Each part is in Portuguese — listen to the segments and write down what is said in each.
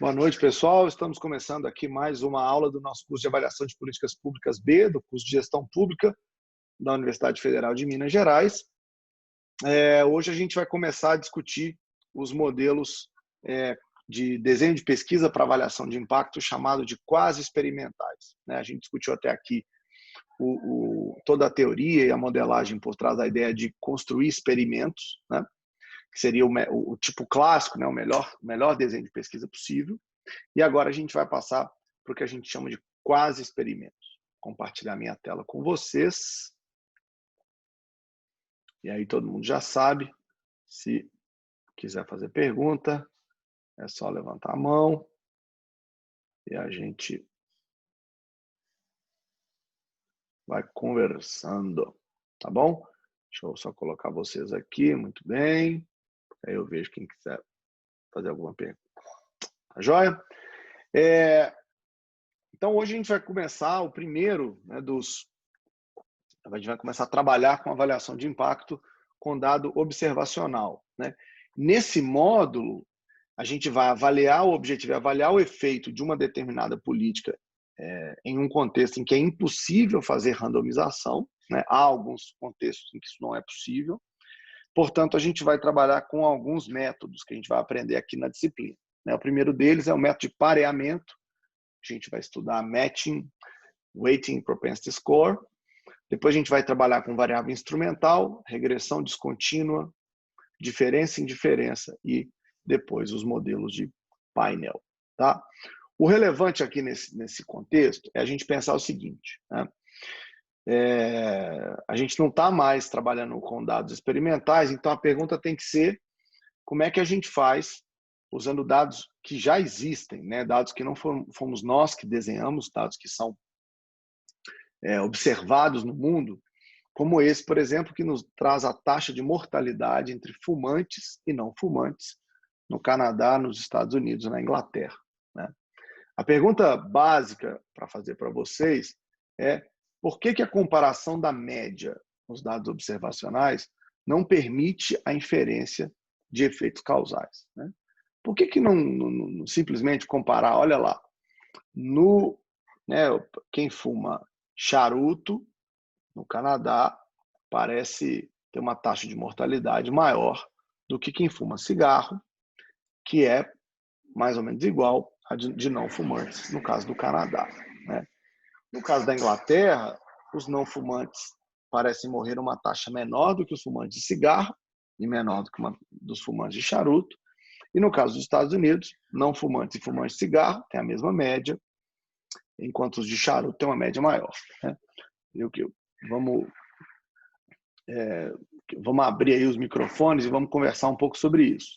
Boa noite, pessoal. Estamos começando aqui mais uma aula do nosso curso de Avaliação de Políticas Públicas B, do curso de Gestão Pública da Universidade Federal de Minas Gerais. Hoje a gente vai começar a discutir os modelos de desenho de pesquisa para avaliação de impacto, chamado de quase experimentais. A gente discutiu até aqui toda a teoria e a modelagem por trás da ideia de construir experimentos, que seria o tipo clássico, o melhor desenho de pesquisa possível. E agora a gente vai passar para o que a gente chama de quase experimentos. Vou compartilhar minha tela com vocês. E aí todo mundo já sabe, se quiser fazer pergunta, é só levantar a mão e a gente vai conversando, tá bom? Deixa eu só colocar vocês aqui, muito bem. Aí eu vejo quem quiser fazer alguma pergunta. Tá joia? Então, hoje a gente vai começar o primeiro a gente vai começar a trabalhar com avaliação de impacto com dado observacional. Nesse módulo, a gente vai avaliar, o objetivo é avaliar o efeito de uma determinada política em um contexto em que é impossível fazer randomização. Há alguns contextos em que isso não é possível. Portanto, a gente vai trabalhar com alguns métodos que a gente vai aprender aqui na disciplina. O primeiro deles é o método de pareamento. A gente vai estudar matching, weighting, propensity score. Depois a gente vai trabalhar com variável instrumental, regressão descontínua, diferença e indiferença e depois os modelos de painel. Tá? O relevante aqui nesse contexto é a gente pensar o seguinte. A gente não está mais trabalhando com dados experimentais, então a pergunta tem que ser como é que a gente faz usando dados que já existem, dados que não fomos nós que desenhamos, dados que são observados no mundo, como esse, por exemplo, que nos traz a taxa de mortalidade entre fumantes e não fumantes no Canadá, nos Estados Unidos e na Inglaterra. A pergunta básica para fazer para vocês é por que a comparação da média nos dados observacionais não permite a inferência de efeitos causais? Por que não simplesmente comparar, olha lá, quem fuma charuto no Canadá parece ter uma taxa de mortalidade maior do que quem fuma cigarro, que é mais ou menos igual a de não fumantes, no caso do Canadá. No caso da Inglaterra, os não fumantes parecem morrer uma taxa menor do que os fumantes de cigarro e menor do que dos fumantes de charuto. E no caso dos Estados Unidos, não fumantes e fumantes de cigarro têm a mesma média, enquanto os de charuto têm uma média maior. Vamos abrir aí os microfones e vamos conversar um pouco sobre isso,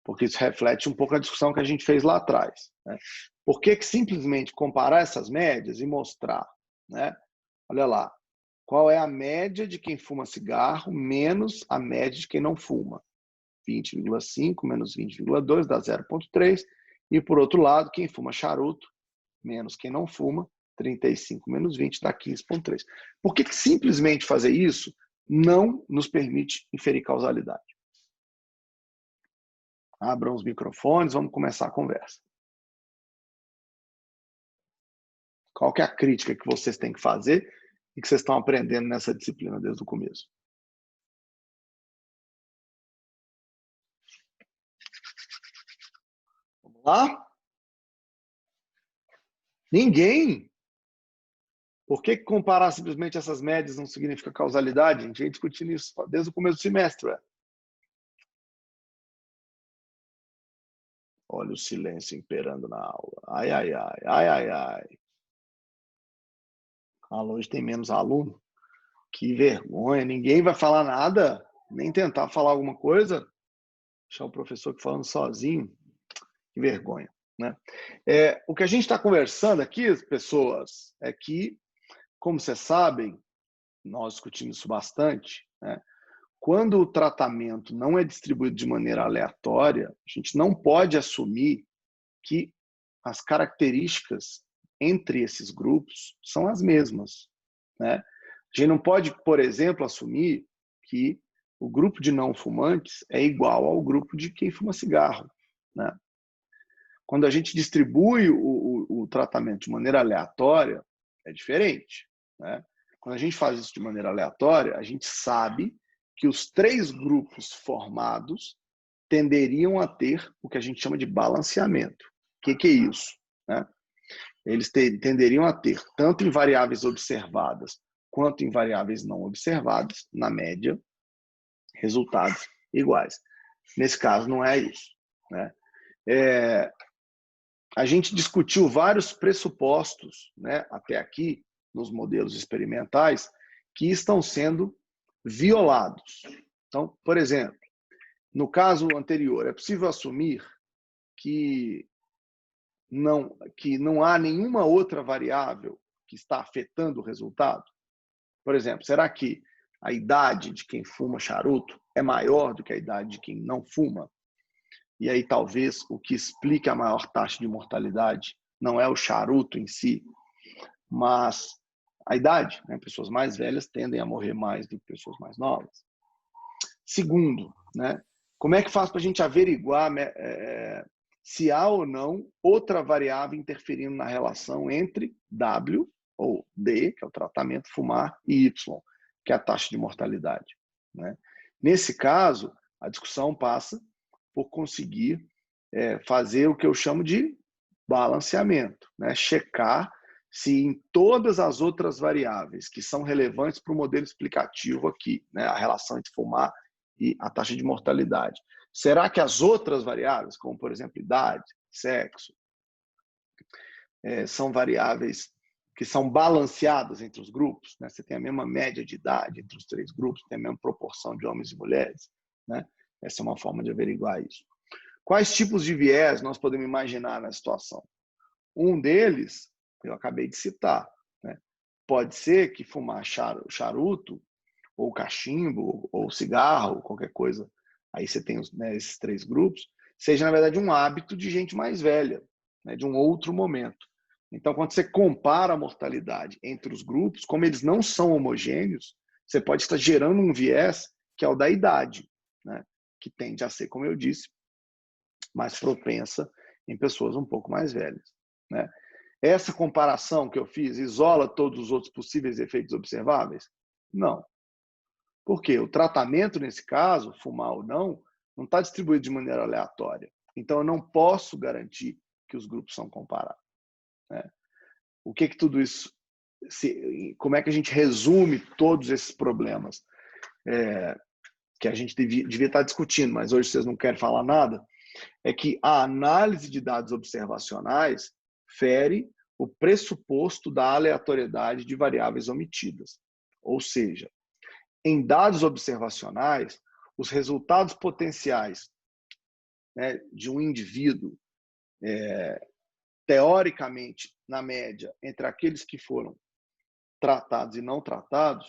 porque isso reflete um pouco a discussão que a gente fez lá atrás. Por que simplesmente comparar essas médias e mostrar, olha lá, qual é a média de quem fuma cigarro menos a média de quem não fuma? 20,5 menos 20,2 dá 0,3. E, por outro lado, quem fuma charuto menos quem não fuma, 35 menos 20 dá 15,3. Por que simplesmente fazer isso não nos permite inferir causalidade? Abram os microfones, vamos começar a conversa. Qual que é a crítica que vocês têm que fazer e que vocês estão aprendendo nessa disciplina desde o começo? Vamos lá? Ninguém? Por que comparar simplesmente essas médias não significa causalidade? A gente vem discutindo isso desde o começo do semestre. Olha o silêncio imperando na aula. Ai, ai, ai, ai, ai, ai. Hoje tem menos aluno. Que vergonha. Ninguém vai falar nada? Nem tentar falar alguma coisa? Deixar o professor aqui falando sozinho. Que vergonha. O que a gente está conversando aqui, pessoas, é que, como vocês sabem, nós discutimos isso bastante, quando o tratamento não é distribuído de maneira aleatória, a gente não pode assumir que as características entre esses grupos são as mesmas. A gente não pode, por exemplo, assumir que o grupo de não fumantes é igual ao grupo de quem fuma cigarro. Quando a gente distribui o tratamento de maneira aleatória, é diferente, né? Quando a gente faz isso de maneira aleatória, a gente sabe que os 3 grupos formados tenderiam a ter o que a gente chama de balanceamento. O que é isso? Né? Eles tenderiam a ter, tanto em variáveis observadas quanto em variáveis não observadas, na média, resultados iguais. Nesse caso, não é isso. Né? A gente discutiu vários pressupostos, né, até aqui, nos modelos experimentais, que estão sendo violados. Então, por exemplo, no caso anterior, é possível assumir que não há nenhuma outra variável que está afetando o resultado? Por exemplo, será que a idade de quem fuma charuto é maior do que a idade de quem não fuma? E aí talvez o que explique a maior taxa de mortalidade não é o charuto em si, mas a idade. Né? Pessoas mais velhas tendem a morrer mais do que pessoas mais novas. Segundo, né? Como é que faz para a gente averiguar se há ou não outra variável interferindo na relação entre W, ou D, que é o tratamento, fumar, e Y, que é a taxa de mortalidade? Né? Nesse caso, a discussão passa por conseguir fazer o que eu chamo de balanceamento, né? Checar se em todas as outras variáveis que são relevantes para o modelo explicativo aqui, né? A relação entre fumar e a taxa de mortalidade. Será que as outras variáveis, como por exemplo idade, sexo, são variáveis que são balanceadas entre os grupos? Né? Você tem a mesma média de idade entre os 3 grupos, tem a mesma proporção de homens e mulheres. Né? Essa é uma forma de averiguar isso. Quais tipos de viés nós podemos imaginar na situação? Um deles, eu acabei de citar. Né? Pode ser que fumar charuto, ou cachimbo, ou cigarro, ou qualquer coisa, aí você tem esses 3 grupos, seja, na verdade, um hábito de gente mais velha, né? De um outro momento. Então, quando você compara a mortalidade entre os grupos, como eles não são homogêneos, você pode estar gerando um viés que é o da idade, né? Que tende a ser, como eu disse, mais propensa em pessoas um pouco mais velhas. Né? Essa comparação que eu fiz isola todos os outros possíveis efeitos observáveis? Não. Por quê? O tratamento, nesse caso, fumar ou não está distribuído de maneira aleatória. Então, eu não posso garantir que os grupos são comparáveis. Né? O que tudo isso... como é que a gente resume todos esses problemas que a gente devia estar discutindo, mas hoje vocês não querem falar nada? É que a análise de dados observacionais fere o pressuposto da aleatoriedade de variáveis omitidas. Ou seja, em dados observacionais, os resultados potenciais, né, de um indivíduo, teoricamente, na média, entre aqueles que foram tratados e não tratados,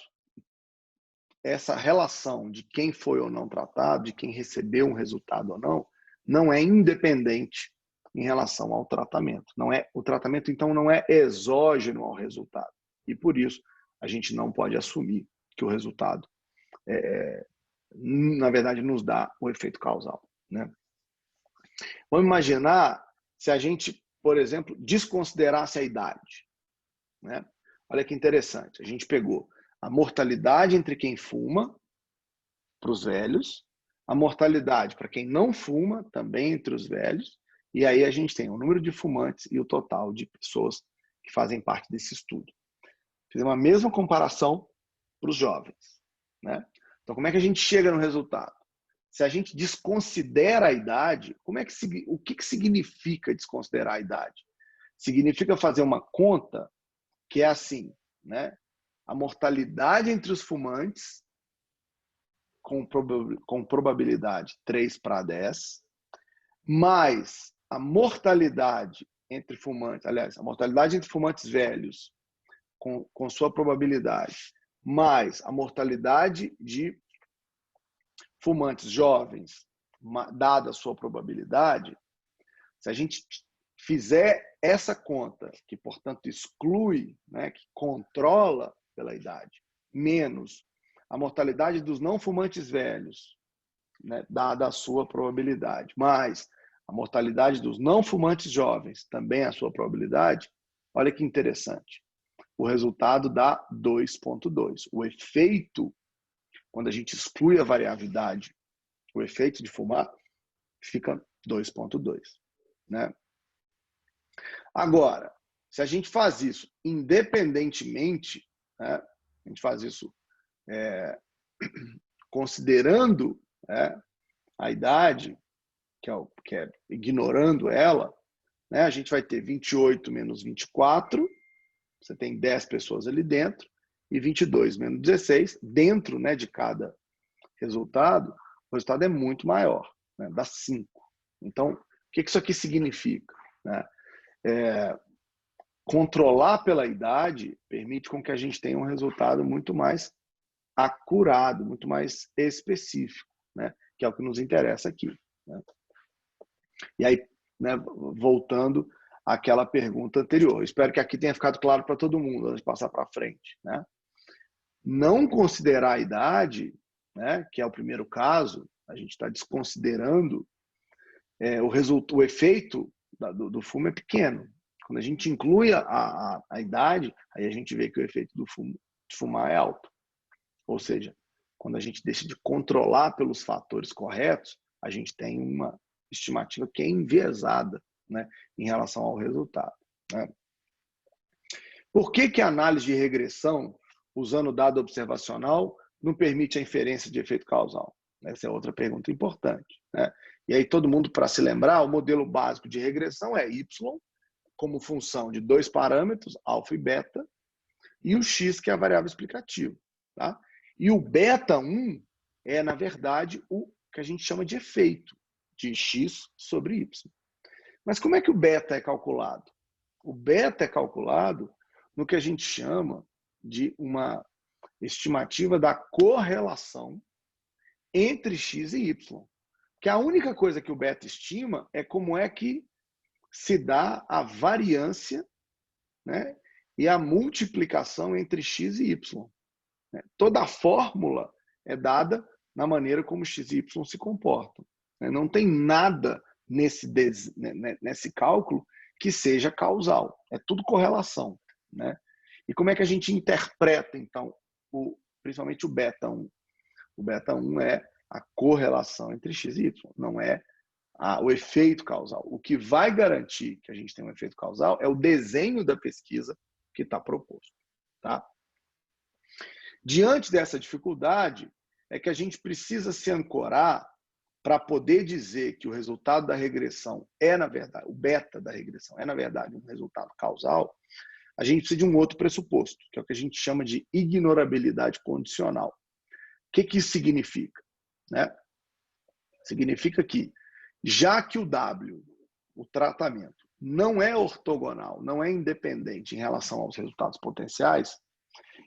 essa relação de quem foi ou não tratado, de quem recebeu um resultado ou não é independente em relação ao tratamento. O tratamento, então, não é exógeno ao resultado. E, por isso, a gente não pode assumir que o resultado, na verdade, nos dá o efeito causal. Né? Vamos imaginar se a gente, por exemplo, desconsiderasse a idade. Né? Olha que interessante. A gente pegou a mortalidade entre quem fuma, para os velhos, a mortalidade para quem não fuma, também entre os velhos, e aí a gente tem o número de fumantes e o total de pessoas que fazem parte desse estudo. Fizemos a mesma comparação para os jovens. Né? Então, como é que a gente chega no resultado? Se a gente desconsidera a idade, o que significa desconsiderar a idade? Significa fazer uma conta que é assim, né? A mortalidade entre os fumantes com probabilidade 3/10, mais a mortalidade entre fumantes, aliás, a mortalidade entre fumantes velhos com sua probabilidade, mais a mortalidade de fumantes jovens, dada a sua probabilidade. Se a gente fizer essa conta, que portanto exclui, né, que controla pela idade, menos a mortalidade dos não fumantes velhos, né, dada a sua probabilidade, mais a mortalidade dos não fumantes jovens, também a sua probabilidade, olha que interessante. O resultado dá 2,2. O efeito, quando a gente exclui a variável idade, o efeito de fumar fica 2,2. Né? Agora, se a gente faz isso independentemente, né, a gente faz isso considerando a idade, que é ignorando ela, né, a gente vai ter 28 menos 24, você tem 10 pessoas ali dentro, e 22 menos 16, dentro, né, de cada resultado, o resultado é muito maior, né, dá 5. Então, o que isso aqui significa? Né? Controlar pela idade permite com que a gente tenha um resultado muito mais acurado, muito mais específico, né? Que é o que nos interessa aqui. Né? E aí, né, voltando àquela pergunta anterior, espero que aqui tenha ficado claro para todo mundo, antes de passar para frente. Né? Não considerar a idade, né, que é o primeiro caso, a gente está desconsiderando o efeito do fumo é pequeno. Quando a gente inclui a idade, aí a gente vê que o efeito de fumar é alto. Ou seja, quando a gente deixa de controlar pelos fatores corretos, a gente tem uma estimativa que é enviesada, né, em relação ao resultado. Né? Por que a análise de regressão, usando dado observacional, não permite a inferência de efeito causal? Essa é outra pergunta importante. Né? E aí todo mundo, para se lembrar, o modelo básico de regressão é y, como função de 2 parâmetros, alfa e beta, e o x, que é a variável explicativa. Tá? E o beta 1 é, na verdade, o que a gente chama de efeito, de x sobre y. Mas como é que o beta é calculado? O beta é calculado no que a gente chama de uma estimativa da correlação entre x e y. Que a única coisa que o beta estima é como é que se dá a variância, né, e a multiplicação entre x e y. Toda a fórmula é dada na maneira como x e y se comportam. Não tem nada nesse cálculo que seja causal. É tudo correlação. Né? E como é que a gente interpreta, então, principalmente o beta 1? O beta 1 é a correlação entre x e y, não é o efeito causal. O que vai garantir que a gente tem um efeito causal é o desenho da pesquisa que está proposto. Tá? Diante dessa dificuldade, é que a gente precisa se ancorar para poder dizer que o resultado da regressão é, na verdade, o beta da regressão é, na verdade, um resultado causal. A gente precisa de um outro pressuposto, que é o que a gente chama de ignorabilidade condicional. O que isso significa? Né? Significa que, já que o W, o tratamento, não é ortogonal, não é independente em relação aos resultados potenciais,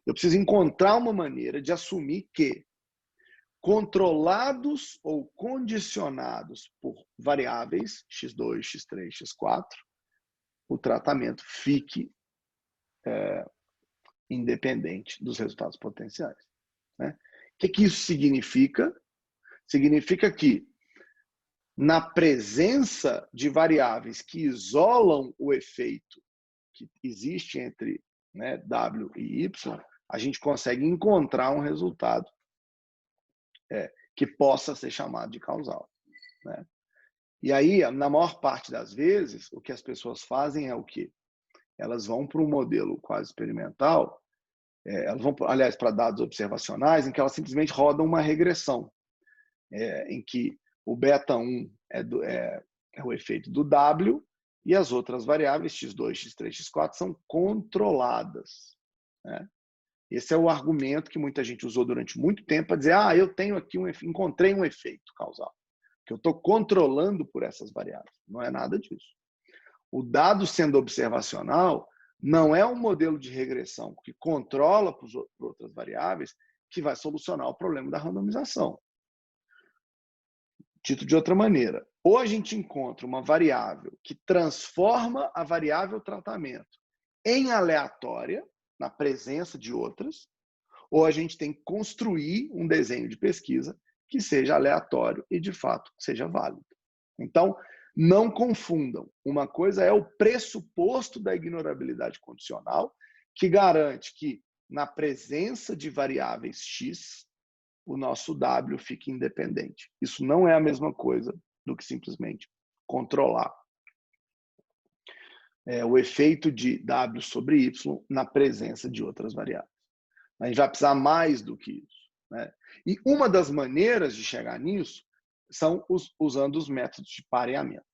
eu preciso encontrar uma maneira de assumir que, controlados ou condicionados por variáveis x2, x3, x4, o tratamento fique independente dos resultados potenciais. Né? O que isso significa? Significa que, na presença de variáveis que isolam o efeito que existe entre, né, W e Y, a gente consegue encontrar um resultado que possa ser chamado de causal. Né? E aí, na maior parte das vezes, o que as pessoas fazem é o quê? Elas vão para um modelo quase experimental, elas vão, aliás, para dados observacionais, em que elas simplesmente rodam uma regressão, em que o beta 1 é o efeito do W e as outras variáveis, x2, x3, x4, são controladas. Né? Esse é o argumento que muita gente usou durante muito tempo para dizer, eu tenho aqui encontrei um efeito causal, que eu estou controlando por essas variáveis. Não é nada disso. O dado sendo observacional não é um modelo de regressão que controla por outras variáveis que vai solucionar o problema da randomização. Dito de outra maneira, ou a gente encontra uma variável que transforma a variável tratamento em aleatória, na presença de outras, ou a gente tem que construir um desenho de pesquisa que seja aleatório e, de fato, seja válido. Então, Não confundam. Uma coisa é o pressuposto da ignorabilidade condicional, que garante que, na presença de variáveis X, o nosso W fique independente. Isso não é a mesma coisa do que simplesmente controlar o efeito de W sobre Y na presença de outras variáveis. A gente vai precisar mais do que isso, né? E uma das maneiras de chegar nisso são usando os métodos de pareamento.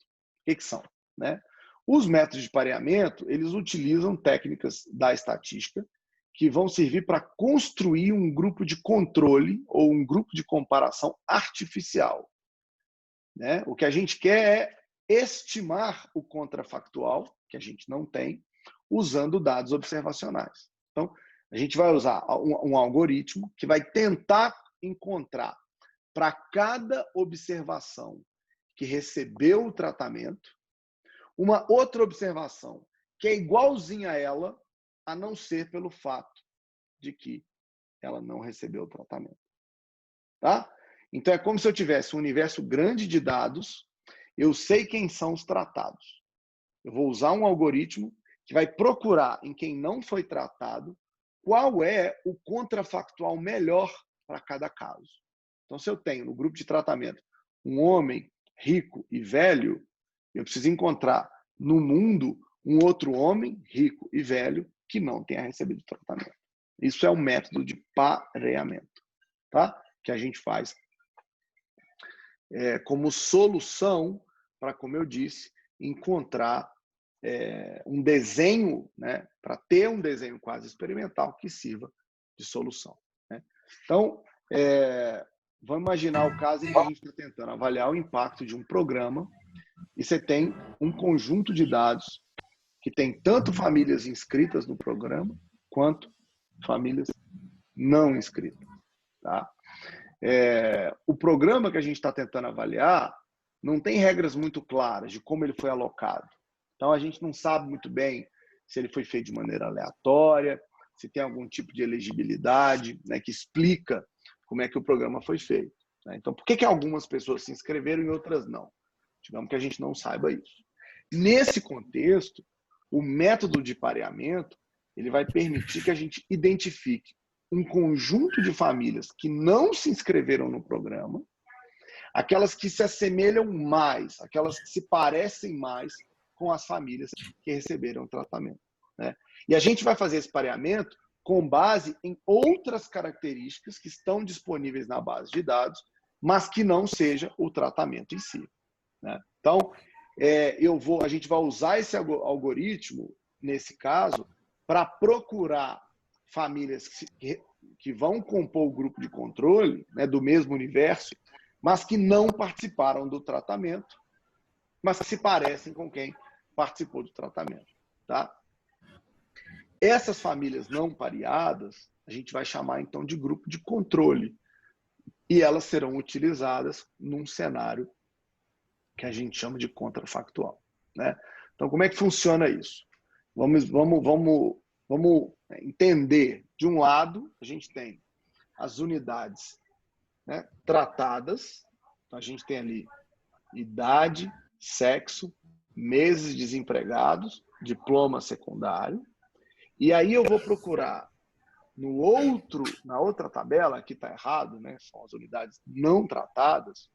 O que são, né? Os métodos de pareamento, eles utilizam técnicas da estatística que vão servir para construir um grupo de controle ou um grupo de comparação artificial, né? O que a gente quer é estimar o contrafactual, que a gente não tem, usando dados observacionais. Então, a gente vai usar um algoritmo que vai tentar encontrar para cada observação que recebeu o tratamento, uma outra observação que é igualzinha a ela, a não ser pelo fato de que ela não recebeu o tratamento. Tá? Então, é como se eu tivesse um universo grande de dados, eu sei quem são os tratados. Eu vou usar um algoritmo que vai procurar em quem não foi tratado qual é o contrafactual melhor para cada caso. Então, se eu tenho no grupo de tratamento um homem rico e velho, eu preciso encontrar no mundo um outro homem rico e velho que não tenha recebido tratamento. Isso é um método de pareamento, tá? Que a gente faz como solução para, como eu disse, encontrar um desenho, né, para ter um desenho quase experimental que sirva de solução, né? Então, vamos imaginar o caso em que a gente está tentando avaliar o impacto de um programa e você tem um conjunto de dados que tem tanto famílias inscritas no programa quanto famílias não inscritas, tá? O programa que a gente está tentando avaliar não tem regras muito claras de como ele foi alocado. Então, a gente não sabe muito bem se ele foi feito de maneira aleatória, se tem algum tipo de elegibilidade, né, que explica como é que o programa foi feito, né? Então, por que algumas pessoas se inscreveram e outras não? Digamos que a gente não saiba isso. Nesse contexto, o método de pareamento ele vai permitir que a gente identifique um conjunto de famílias que não se inscreveram no programa, aquelas que se assemelham mais, aquelas que se parecem mais com as famílias que receberam o tratamento, né? E a gente vai fazer esse pareamento com base em outras características que estão disponíveis na base de dados, mas que não seja o tratamento em si, né? Então, a gente vai usar esse algoritmo, nesse caso, para procurar famílias que vão compor o grupo de controle, né, do mesmo universo, mas que não participaram do tratamento, mas que se parecem com quem participou do tratamento, tá? Essas famílias não pareadas, a gente vai chamar então de grupo de controle, e elas serão utilizadas num cenário que a gente chama de contrafactual, né? Então, como é que funciona isso? Vamos entender. De um lado, a gente tem as unidades, né, tratadas. Então, a gente tem ali idade, sexo, meses desempregados, diploma secundário. E aí eu vou procurar na outra tabela, aqui está errado, né? São as unidades não tratadas.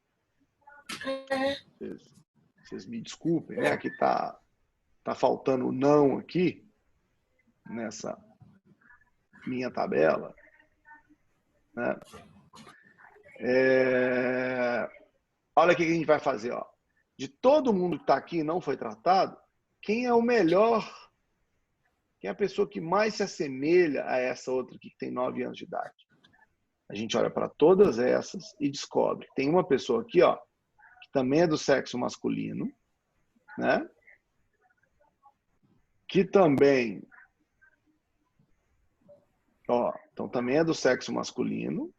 Vocês me desculpem, né? Aqui tá faltando não aqui nessa minha tabela, né? Olha o que a gente vai fazer, ó. De todo mundo que está aqui e não foi tratado, quem é o melhor? Quem é a pessoa que mais se assemelha a essa outra que tem 9 anos de idade? A gente olha para todas essas e descobre. Tem uma pessoa aqui, ó, que também é do sexo masculino, né? Que também, ó, então também é do sexo masculino,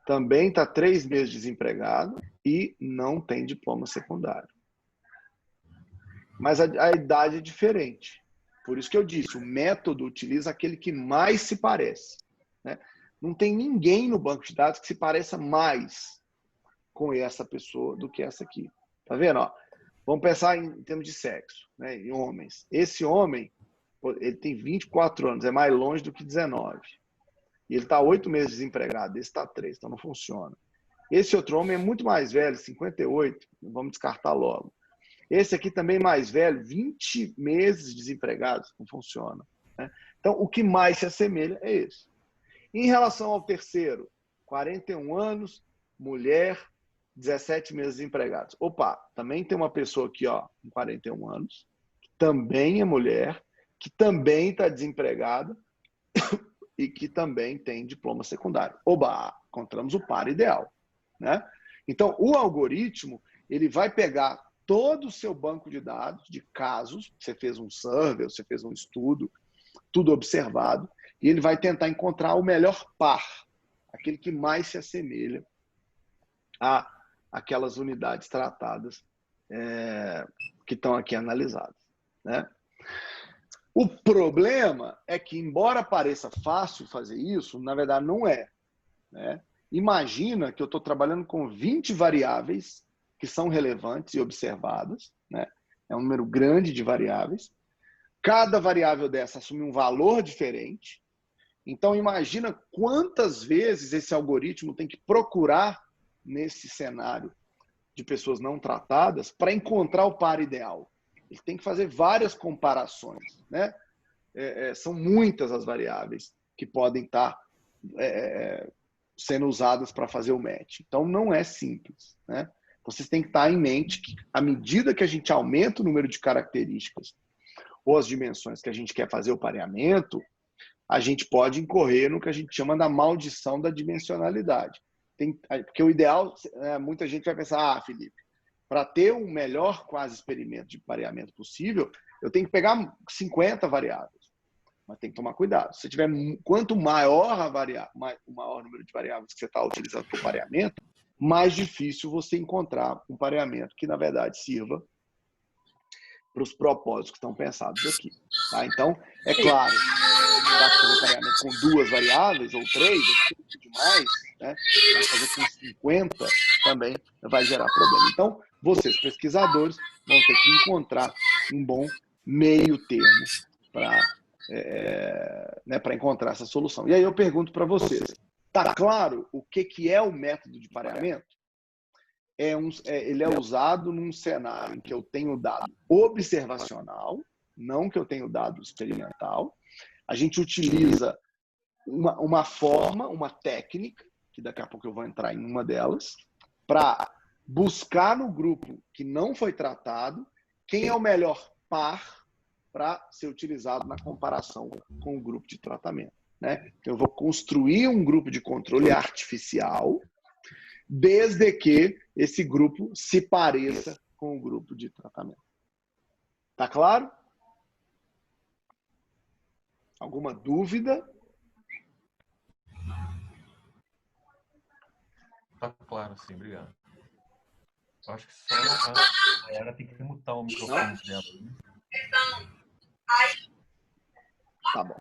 também está 3 meses desempregado e não tem diploma secundário. Mas a idade é diferente. Por isso que eu disse, o método utiliza aquele que mais se parece, né? Não tem ninguém no banco de dados que se pareça mais com essa pessoa do que essa aqui. Tá vendo? Ó, Vamos pensar em termos de sexo, né? Em homens. Esse homem, ele tem 24 anos, é mais longe do que 19. E ele está 8 meses desempregado, esse está 3, então não funciona. Esse outro homem é muito mais velho, 58, vamos descartar logo. Esse aqui também mais velho, 20 meses desempregados, não funciona, né? Então, o que mais se assemelha é esse. Em relação ao terceiro, 41 anos, mulher, 17 meses desempregados. Opa, também tem uma pessoa aqui, ó, com 41 anos, que também é mulher, que também está desempregada e que também tem diploma secundário. Oba, encontramos o par ideal, né? Então, o algoritmo, ele vai pegar todo o seu banco de dados, de casos, você fez um survey, você fez um estudo, tudo observado, e ele vai tentar encontrar o melhor par, aquele que mais se assemelha a aquelas unidades tratadas que estão aqui analisadas, né? O problema é que, embora pareça fácil fazer isso, na verdade não é, né? Imagina que eu estou trabalhando com 20 variáveis que são relevantes e observadas, né? É um número grande de variáveis. Cada variável dessa assume um valor diferente. Então, imagina quantas vezes esse algoritmo tem que procurar nesse cenário de pessoas não tratadas para encontrar o par ideal. Ele tem que fazer várias comparações, né? São muitas as variáveis que podem estar sendo usadas para fazer o match. Então, não é simples, né? Vocês têm que estar em mente que, à medida que a gente aumenta o número de características ou as dimensões que a gente quer fazer o pareamento, a gente pode incorrer no que a gente chama da maldição da dimensionalidade. Porque o ideal, muita gente vai pensar, Felipe, para ter um melhor quase experimento de pareamento possível, eu tenho que pegar 50 variáveis. Mas tem que tomar cuidado. Se tiver, quanto maior o maior número de variáveis que você está utilizando para o pareamento, mais difícil você encontrar um pareamento que, na verdade, sirva para os propósitos que estão pensados aqui. Tá? Então, é claro, não dá para fazer pareamento com 2 variáveis ou 3, é muito demais, né? Mas fazer com 50 também vai gerar problema. Então, vocês, pesquisadores, vão ter que encontrar um bom meio termo para encontrar essa solução. E aí eu pergunto para vocês, tá claro o que é o método de pareamento? Ele é usado num cenário em que eu tenho dado observacional, não que eu tenho dado experimental. A gente utiliza uma forma, uma técnica, que daqui a pouco eu vou entrar em uma delas, para buscar no grupo que não foi tratado quem é o melhor par para ser utilizado na comparação com o grupo de tratamento, né? Eu vou construir um grupo de controle artificial, desde que esse grupo se pareça com o grupo de tratamento. Tá claro? Alguma dúvida? Tá claro, sim, obrigado. Eu acho que só a Yara tem que mutar o microfone dela. Tá bom.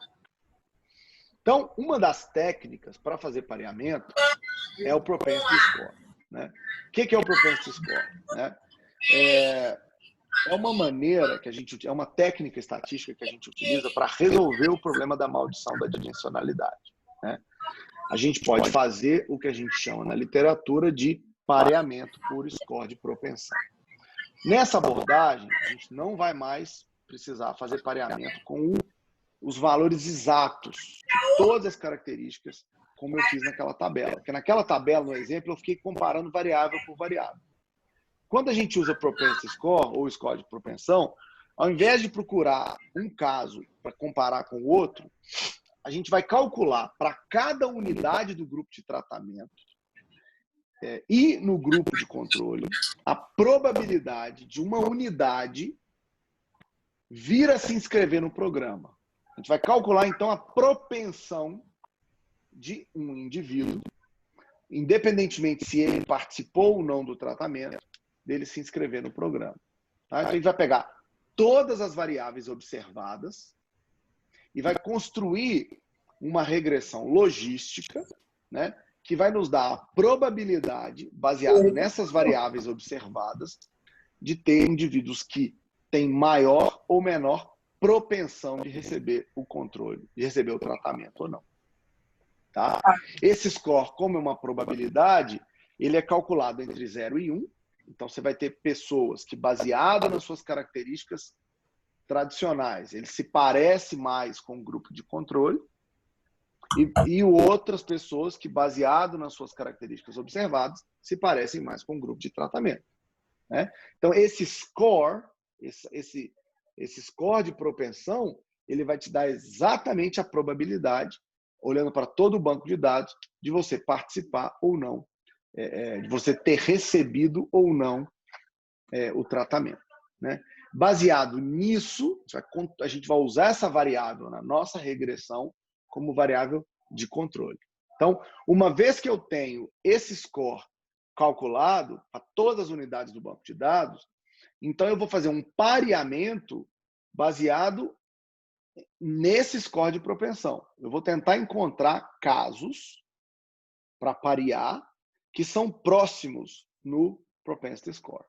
Então, uma das técnicas para fazer pareamento é o propensity score, né? O que é o propensity score? Né? É uma maneira que é uma técnica estatística que a gente utiliza para resolver o problema da maldição da dimensionalidade, né? A gente pode fazer o que a gente chama na literatura de pareamento por score de propensão. Nessa abordagem, a gente não vai mais precisar fazer pareamento com os valores exatos de todas as características, como eu fiz naquela tabela. Porque naquela tabela, no exemplo, eu fiquei comparando variável por variável. Quando a gente usa propensity score, ou score de propensão, ao invés de procurar um caso para comparar com o outro, a gente vai calcular para cada unidade do grupo de tratamento e no grupo de controle a probabilidade de uma unidade vir a se inscrever no programa. A gente vai calcular, então, a propensão de um indivíduo, independentemente se ele participou ou não do tratamento, dele se inscrever no programa. Tá? Então, a gente vai pegar todas as variáveis observadas e vai construir uma regressão logística, né, que vai nos dar a probabilidade, baseada nessas variáveis observadas, de ter indivíduos que têm maior ou menor propensão de receber o controle, de receber o tratamento ou não. Tá? Esse score, como é uma probabilidade, ele é calculado entre 0 e 1. Então, você vai ter pessoas que, baseado nas suas características tradicionais, ele se parece mais com o grupo de controle, e outras pessoas que, baseado nas suas características observadas, se parecem mais com o grupo de tratamento. Né? Então, esse score, esse score de propensão, ele vai te dar exatamente a probabilidade, olhando para todo o banco de dados, de você participar ou não, de você ter recebido ou não o tratamento. Né? Baseado nisso, a gente vai usar essa variável na nossa regressão como variável de controle. Então, uma vez que eu tenho esse score calculado para todas as unidades do banco de dados, então eu vou fazer um pareamento baseado nesse score de propensão. Eu vou tentar encontrar casos para parear que são próximos no propensity score.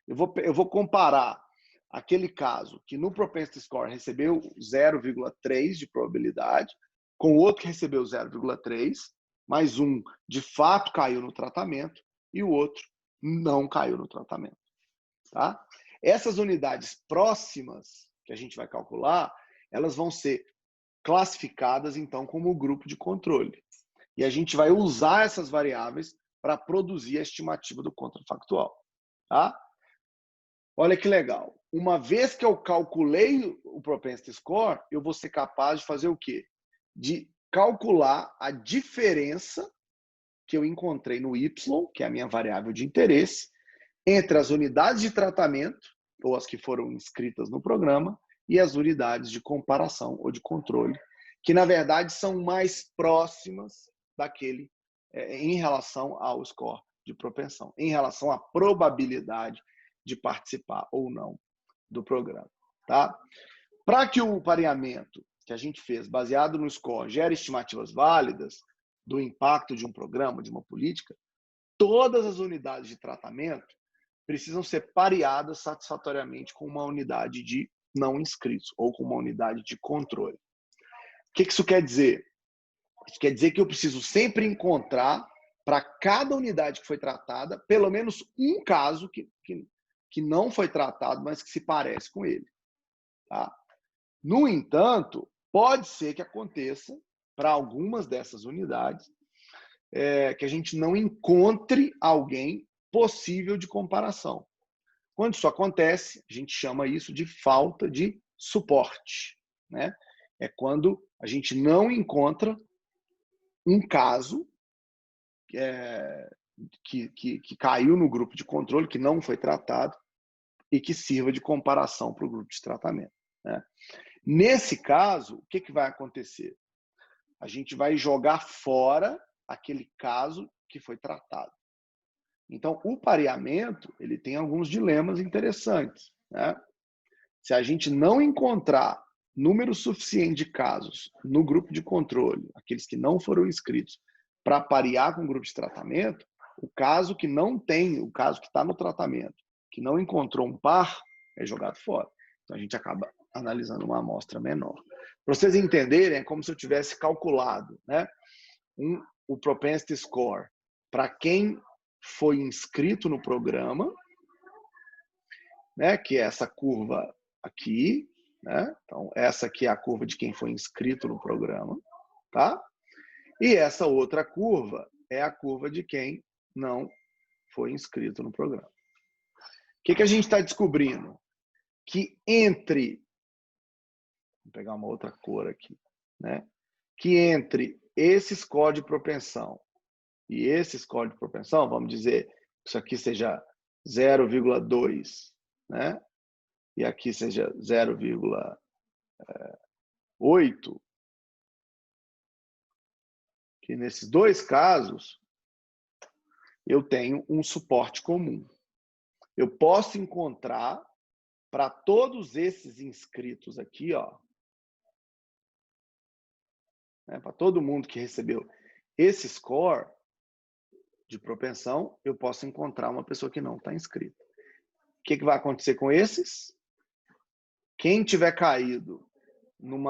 Eu vou comparar aquele caso que no propensity score recebeu 0,3 de probabilidade com outro que recebeu 0,3, mais um de fato caiu no tratamento e o outro não caiu no tratamento. Tá? Essas unidades próximas que a gente vai calcular, elas vão ser classificadas, então, como grupo de controle. E a gente vai usar essas variáveis para produzir a estimativa do contrafactual. Tá? Olha que legal. Uma vez que eu calculei o propensity score, eu vou ser capaz de fazer o quê? De calcular a diferença que eu encontrei no Y, que é a minha variável de interesse, entre as unidades de tratamento, ou as que foram inscritas no programa, e as unidades de comparação ou de controle, que na verdade são mais próximas daquele em relação ao score de propensão, em relação à probabilidade de participar ou não do programa. Tá? Para que o pareamento que a gente fez, baseado no score, gere estimativas válidas do impacto de um programa, de uma política, todas as unidades de tratamento precisam ser pareadas satisfatoriamente com uma unidade de não inscritos ou com uma unidade de controle. O que isso quer dizer? Isso quer dizer que eu preciso sempre encontrar, para cada unidade que foi tratada, pelo menos um caso que não foi tratado, mas que se parece com ele. Tá? No entanto, pode ser que aconteça, para algumas dessas unidades, que a gente não encontre alguém possível de comparação. Quando isso acontece, a gente chama isso de falta de suporte. Né? É quando a gente não encontra um caso que caiu no grupo de controle, que não foi tratado, e que sirva de comparação para o grupo de tratamento. Né? Nesse caso, o que vai acontecer? A gente vai jogar fora aquele caso que foi tratado. Então, o pareamento ele tem alguns dilemas interessantes. Né? Se a gente não encontrar número suficiente de casos no grupo de controle, aqueles que não foram inscritos, para parear com o grupo de tratamento, o caso que não tem, o caso que está no tratamento, que não encontrou um par, é jogado fora. Então, a gente acaba analisando uma amostra menor. Para vocês entenderem, é como se eu tivesse calculado, né, o propensity score para quem foi inscrito no programa, né, que é essa curva aqui, né? Então, essa aqui é a curva de quem foi inscrito no programa, tá? E essa outra curva é a curva de quem não foi inscrito no programa. O que a gente está descobrindo? Que entre... Vou pegar uma outra cor aqui, né? Que entre esse score de propensão e esse score de propensão, vamos dizer que isso aqui seja 0,2, né? E aqui seja 0,8, que nesses dois casos eu tenho um suporte comum. Eu posso encontrar para todos esses inscritos aqui, ó, né, para todo mundo que recebeu esse score de propensão, eu posso encontrar uma pessoa que não está inscrita. que vai acontecer com esses? Quem tiver caído num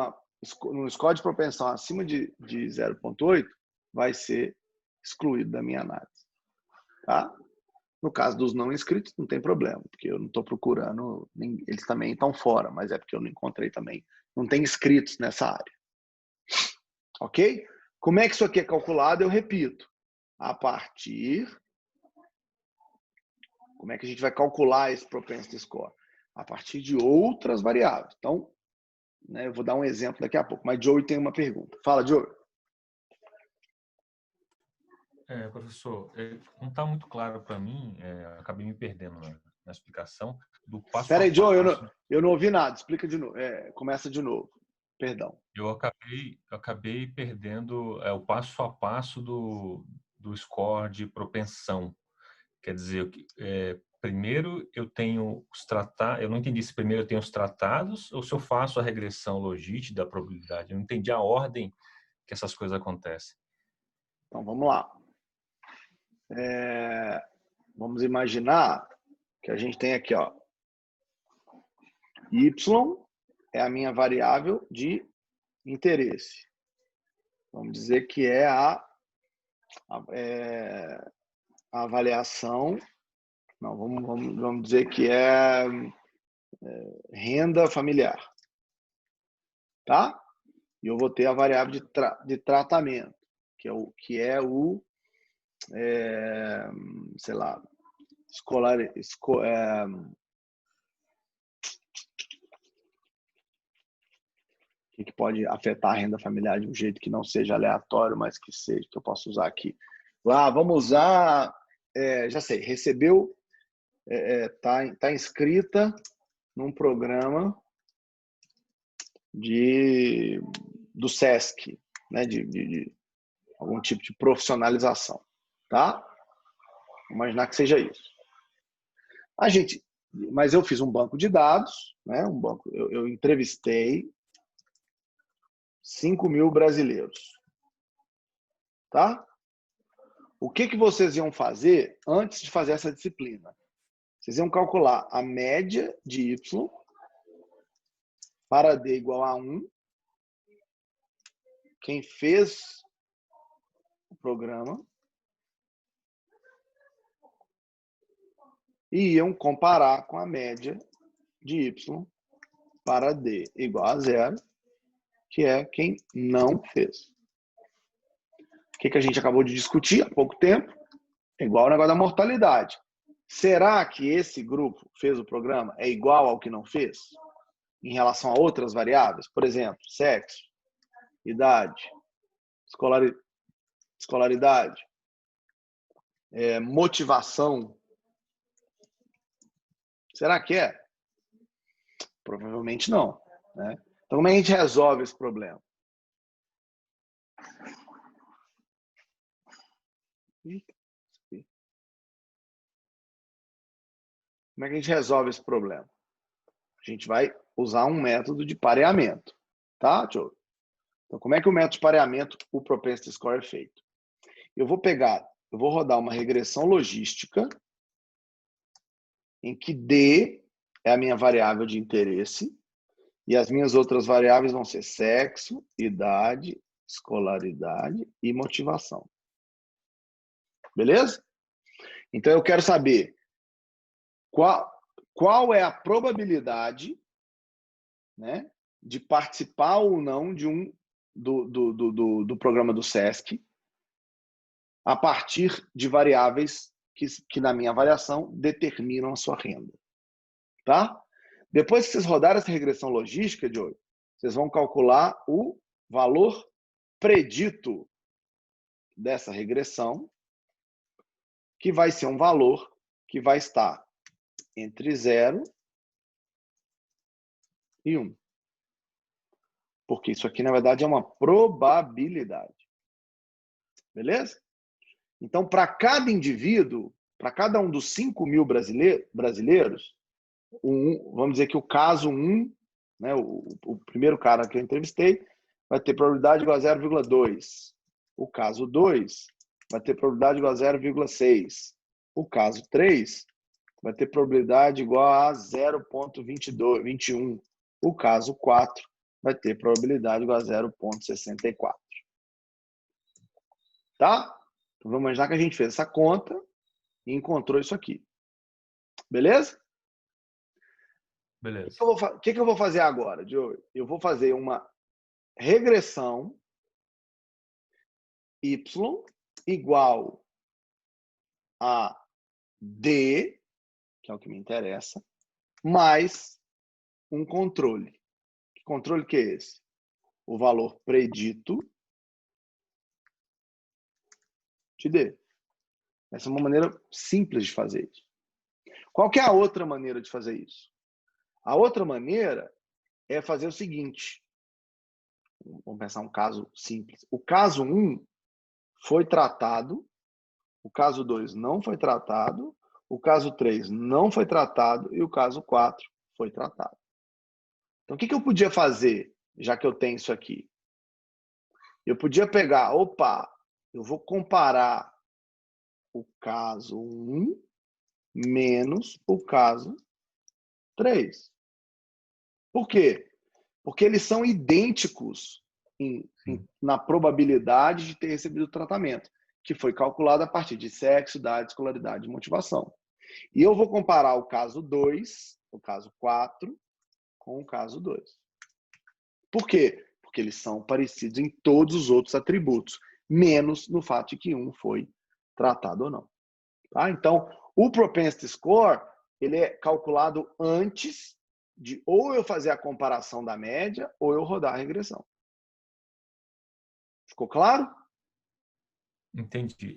score de propensão acima de 0,8 vai ser excluído da minha análise. Tá? No caso dos não inscritos, não tem problema, porque eu não estou procurando, eles também estão fora, mas é porque eu não encontrei também. Não tem inscritos nessa área. Ok? Como é que isso aqui é calculado? Eu repito. A partir... Como é que a gente vai calcular esse propensity score? A partir de outras variáveis. Então, né, eu vou dar um exemplo daqui a pouco. Mas Joey tem uma pergunta. Fala, Joey. Professor, não está muito claro para mim, acabei me perdendo na explicação do passo a passo. Espera aí, Joey, eu não ouvi nada. Explica de novo. Começa de novo. Perdão. Eu acabei perdendo o passo a passo do score de propensão. Quer dizer, primeiro eu tenho os tratados, eu não entendi se primeiro eu tenho os tratados ou se eu faço a regressão logística da probabilidade. Eu não entendi a ordem que essas coisas acontecem. Então, vamos lá. Vamos imaginar que a gente tem aqui, ó, y é a minha variável de interesse. Vamos dizer que é a avaliação. Não, vamos dizer que é renda familiar. Tá? E eu vou ter a variável de tratamento, que é o sei lá, que pode afetar a renda familiar de um jeito que não seja aleatório, mas que seja, que eu posso usar aqui. Vamos usar, já sei, recebeu, tá inscrita num programa do SESC, né, de algum tipo de profissionalização, tá? Vou imaginar que seja isso. Mas eu fiz um banco de dados, né? Eu entrevistei 5.000 brasileiros, tá? O que vocês iam fazer antes de fazer essa disciplina? Vocês iam calcular a média de Y para D igual a 1. Quem fez o programa e iam comparar com a média de Y para D igual a 0, que é quem não fez. O que a gente acabou de discutir há pouco tempo? É igual ao negócio da mortalidade. Será que esse grupo fez o programa é igual ao que não fez? Em relação a outras variáveis? Por exemplo, sexo, idade, escolaridade, motivação. Será que é? Provavelmente não, né? Então, como é que a gente resolve esse problema? Como é que a gente resolve esse problema? A gente vai usar um método de pareamento, tá, Tio? Então, como é que o método de pareamento, o propensity score, é feito? Eu vou rodar uma regressão logística em que D é a minha variável de interesse e as minhas outras variáveis vão ser sexo, idade, escolaridade e motivação. Beleza? Então, eu quero saber qual é a probabilidade, né, de participar ou não do programa do SESC a partir de variáveis que na minha avaliação, determinam a sua renda. Tá? Depois que vocês rodarem essa regressão logística, Diogo, vocês vão calcular o valor predito dessa regressão, que vai ser um valor que vai estar entre 0 e 1. Porque isso aqui, na verdade, é uma probabilidade. Beleza? Então, para cada indivíduo, para cada um dos 5.000 brasileiros, vamos dizer que o caso 1, né, o primeiro cara que eu entrevistei, vai ter probabilidade igual a 0,2. O caso 2 vai ter probabilidade igual a 0,6. O caso 3 vai ter probabilidade igual a 0,21. O caso 4 vai ter probabilidade igual a 0,64. Tá? Então, vamos imaginar que a gente fez essa conta e encontrou isso aqui. Beleza? Beleza. O que eu vou fazer agora, Diogo? Eu vou fazer uma regressão y igual a d, que é o que me interessa, mais um controle. Que controle que é esse? O valor predito de d. Essa é uma maneira simples de fazer isso. Qual que é a outra maneira de fazer isso? A outra maneira é fazer o seguinte. Vamos pensar um caso simples. O caso 1 foi tratado, o caso 2 não foi tratado, o caso 3 não foi tratado e o caso 4 foi tratado. Então, o que eu podia fazer, já que eu tenho isso aqui? Eu podia pegar, eu vou comparar o caso 1 menos o caso 3. Por quê? Porque eles são idênticos na probabilidade de ter recebido o tratamento, que foi calculado a partir de sexo, idade, escolaridade e motivação. E eu vou comparar o caso 2, o caso 4, com o caso 2. Por quê? Porque eles são parecidos em todos os outros atributos, menos no fato de que um foi tratado ou não. Tá? Então, o propensity score ele é calculado antes de ou eu fazer a comparação da média ou eu rodar a regressão. Ficou claro? Entendi.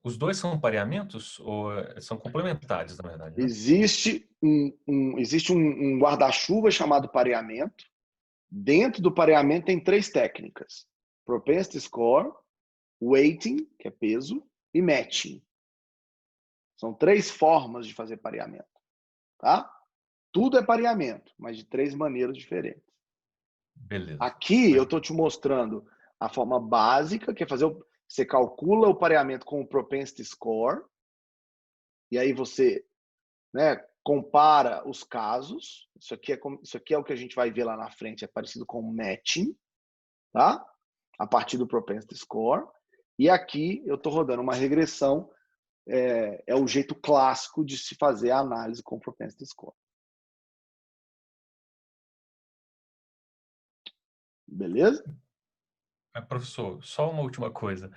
Os dois são pareamentos ou são complementares, na verdade, né? Existe um guarda-chuva chamado pareamento. Dentro do pareamento tem 3 técnicas: propensity score, weighting, que é peso, e matching. São 3 formas de fazer pareamento. Tá? Tudo é pareamento, mas de 3 maneiras diferentes. Beleza. Aqui eu estou te mostrando a forma básica, que é você calcula o pareamento com o propensity score, e aí você, né, compara os casos. Isso aqui é o que a gente vai ver lá na frente, é parecido com matching, tá? A partir do propensity score. E aqui eu estou rodando uma regressão, é o jeito clássico de se fazer a análise com propensity score. Beleza? Professor, só uma última coisa.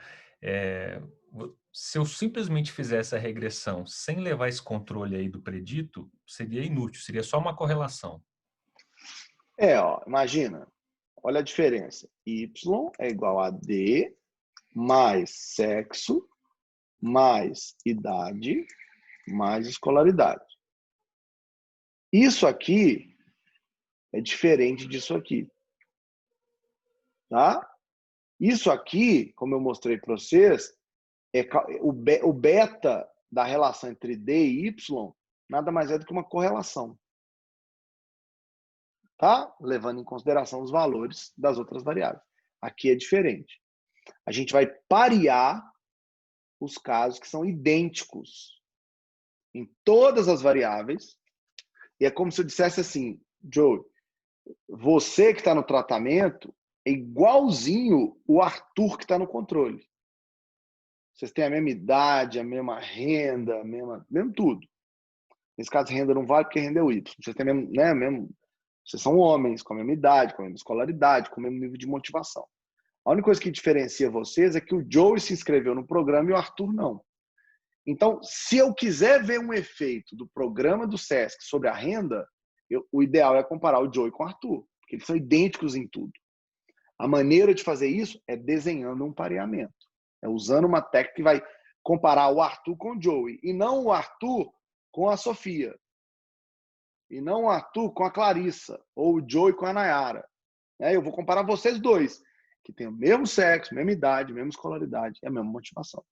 Se eu simplesmente fizesse a regressão sem levar esse controle aí do predito, seria inútil, seria só uma correlação. Imagina, olha a diferença. Y é igual a D mais sexo mais idade mais escolaridade. Isso aqui é diferente disso aqui. Tá? Isso aqui, como eu mostrei para vocês, o beta da relação entre D e Y nada mais é do que uma correlação. Tá? Levando em consideração os valores das outras variáveis. Aqui é diferente. A gente vai parear os casos que são idênticos em todas as variáveis. E é como se eu dissesse assim, Joe, você que está no tratamento é igualzinho o Arthur que está no controle. Vocês têm a mesma idade, a mesma renda, mesmo tudo. Nesse caso, renda não vale porque renda é o Y. Vocês têm vocês são homens, com a mesma idade, com a mesma escolaridade, com o mesmo nível de motivação. A única coisa que diferencia vocês é que o Joey se inscreveu no programa e o Arthur não. Então, se eu quiser ver um efeito do programa do SESC sobre a renda, o ideal é comparar o Joey com o Arthur, porque eles são idênticos em tudo. A maneira de fazer isso é desenhando um pareamento. É usando uma técnica que vai comparar o Arthur com o Joey, e não o Arthur com a Sofia. E não o Arthur com a Clarissa, ou o Joey com a Nayara. Eu vou comparar vocês dois, que têm o mesmo sexo, mesma idade, mesma escolaridade e a mesma motivação.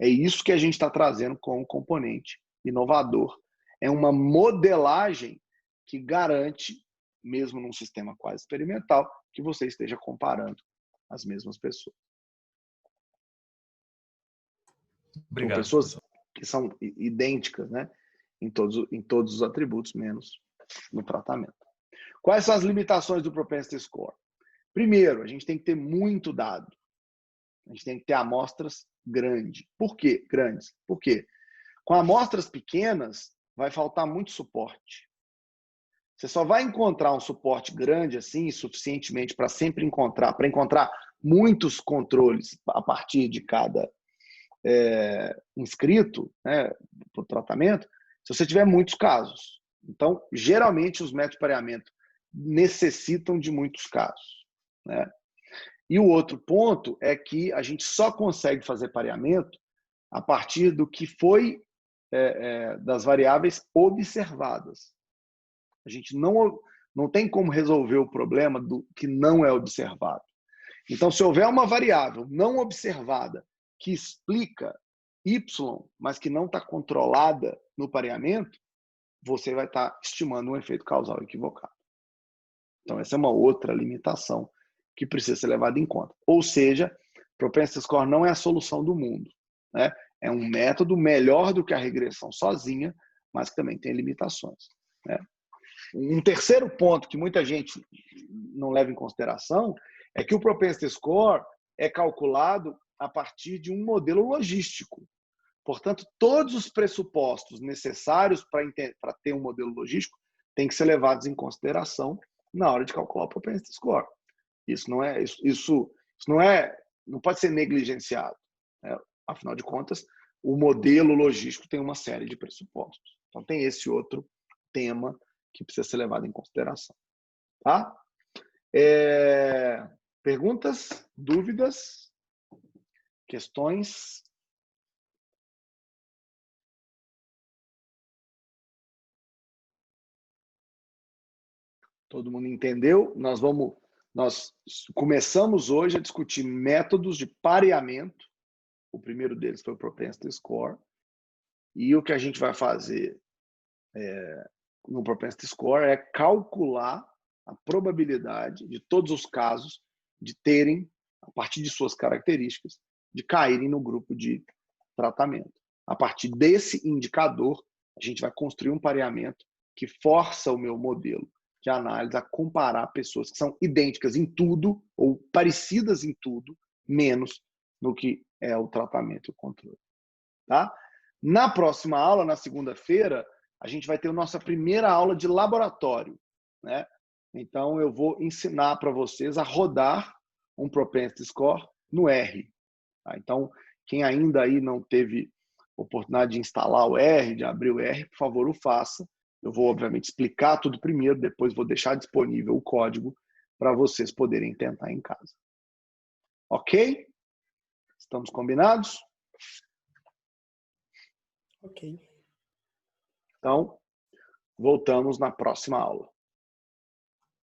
É isso que a gente está trazendo como componente inovador. É uma modelagem que garante, mesmo num sistema quase experimental, que você esteja comparando as mesmas pessoas. Obrigado, São pessoas professor. que são idênticas, né? em todos os atributos, menos no tratamento. Quais são as limitações do Propensity Score? Primeiro, a gente tem que ter muito dado. A gente tem que ter amostras grandes. Por quê? Grandes. Por quê? Com amostras pequenas, vai faltar muito suporte. Você só vai encontrar um suporte grande assim, suficientemente para sempre encontrar muitos controles a partir de cada inscrito, né, para o tratamento, se você tiver muitos casos. Então, geralmente, os métodos de pareamento necessitam de muitos casos, né? E o outro ponto é que a gente só consegue fazer pareamento a partir do que foi das variáveis observadas. A gente não tem como resolver o problema do que não é observado. Então, se houver uma variável não observada que explica Y, mas que não está controlada no pareamento, você vai estar estimando um efeito causal equivocado. Então, essa é uma outra limitação que precisa ser levada em conta. Ou seja, Propensity Score não é a solução do mundo, né? É um método melhor do que a regressão sozinha, mas que também tem limitações, né? Um terceiro ponto que muita gente não leva em consideração é que o Propensity Score é calculado a partir de um modelo logístico. Portanto, todos os pressupostos necessários para ter um modelo logístico têm que ser levados em consideração na hora de calcular o Propensity Score. Isso não pode ser negligenciado, né? Afinal de contas, o modelo logístico tem uma série de pressupostos. Então, tem esse outro tema que precisa ser levado em consideração. Tá? Perguntas? Dúvidas? Questões? Todo mundo entendeu? Nós começamos hoje a discutir métodos de pareamento. O primeiro deles foi o Propensity Score. E o que a gente vai fazer no Propensity Score é calcular a probabilidade de todos os casos de terem, a partir de suas características, de caírem no grupo de tratamento. A partir desse indicador, a gente vai construir um pareamento que força o meu modelo de análise a comparar pessoas que são idênticas em tudo ou parecidas em tudo, menos no que é o tratamento e o controle. Tá? Na próxima aula, na segunda-feira, a gente vai ter a nossa primeira aula de laboratório, né? Então, eu vou ensinar para vocês a rodar um Propensity Score no R. Tá? Então, quem ainda aí não teve oportunidade de instalar o R, de abrir o R, por favor, o faça. Eu vou, obviamente, explicar tudo primeiro, depois vou deixar disponível o código para vocês poderem tentar em casa. Ok? Estamos combinados? Ok. Então, voltamos na próxima aula.